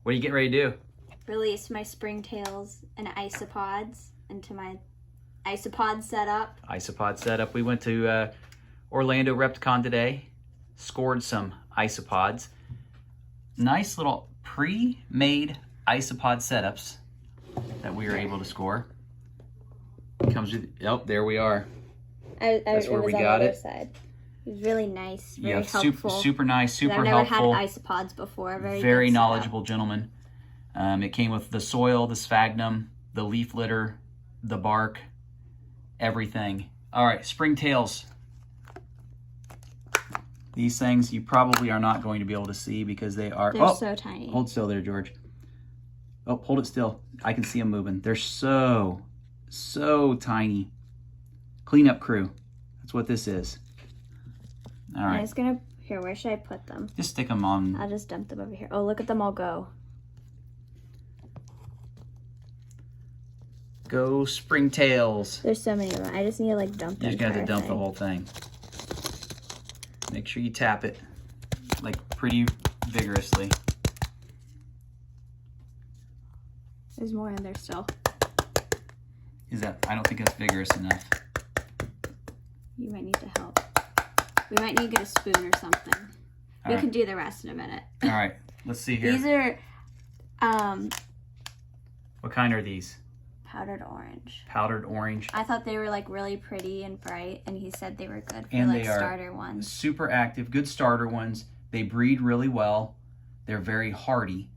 What are you getting ready to do? Release my Springtails and Isopods into my Isopod setup. Isopod setup. We went to Orlando Repticon today. Scored some Isopods. Nice little pre-made Isopod setups that we were able to score. Comes with, oh, there we are. That's where we got it. Side. It was really nice, very yeah, helpful. Super nice, super I've helpful. never had Isopods before. Very knowledgeable gentleman. It came with the soil, the sphagnum, the leaf litter, the bark, everything. All right, Springtails. These things you probably are not going to be able to see because they're so tiny. Hold still there, George. Oh, hold it still. I can see them moving. They're so tiny. Cleanup crew. That's what this is. All right. I was gonna, here, where should I put them? Just stick them on. I'll just dump them over here. Oh, look at them all go. Go Springtails. There's so many of them. I just need to like dump them. You just got to dump the whole thing. Make sure you tap it like pretty vigorously. There's more in there still. Is that? I don't think that's vigorous enough. You might need to help. We might need to get a spoon or something. We can do the rest in a minute. All right, let's see here. These are, what kind are these? powdered orange. Powdered orange. I thought they were like really pretty and bright, and he said they were good for and like they are starter ones. Super active, good starter ones. They breed really well. They're very hardy,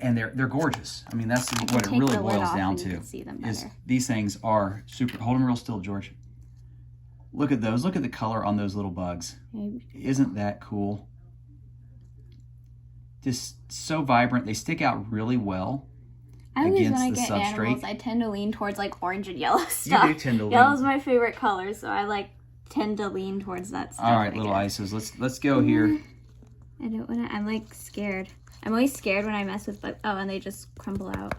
and they're gorgeous. I mean, that's what it really boils down to. Is these things are super. Hold them real still, George. Look at those. Look at the color on those little bugs. Isn't that cool? Just so vibrant. They stick out really well. I always, when I get animals, I tend to lean towards like orange and yellow stuff. You do tend to lean. Yellow's my favorite color, so I like tend to lean towards that stuff. All right, little Isos. Let's go here. I don't want to. I'm like scared. I'm always scared when I mess with bugs. Oh, and they just crumble out.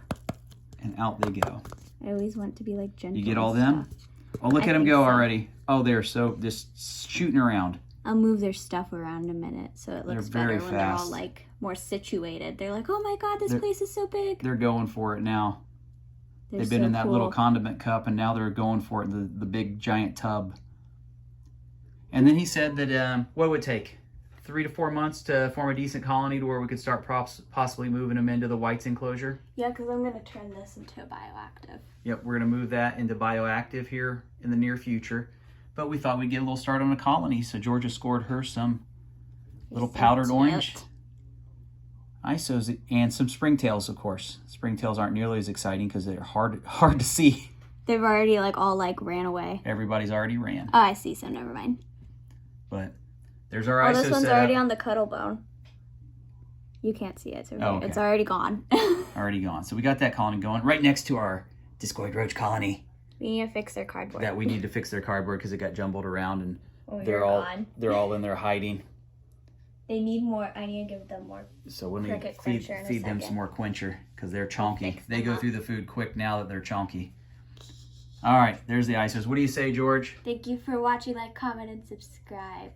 And out they go. I always want to be like gentle. You get all them? Oh, look at them go already. Oh, they're so just shooting around. I'll move their stuff around in a minute so it looks better when they're all like more situated. They're like, oh my god, this place is so big. They're going for it now. They've been in that little condiment cup, and now they're going for it in the big giant tub. And then he said that what would it take? 3 to 4 months to form a decent colony to where we could start possibly moving them into the whites enclosure. Yeah, because I'm going to turn this into a bioactive. Yep, we're going to move that into bioactive here in the near future. But we thought we'd get a little start on a colony, so Georgia scored her some little powdered orange Isos and some Springtails, of course. Springtails aren't nearly as exciting because they're hard to see. They've already like all like ran away. Everybody's already ran. Oh, I see some. Never mind. But there's our Isos. Oh, this one's already on the cuddle bone. You can't see it. It's already gone. Already gone. So we got that colony going right next to our discoid roach colony. We need to fix their cardboard. We need to fix their cardboard because it got jumbled around and they're all in there hiding. They need more. I need to give them more. So when we feed them some more quencher because they're chonky. They go through the food quick now that they're chonky. All right, there's the Isos. What do you say, George? Thank you for watching. Like, comment, and subscribe.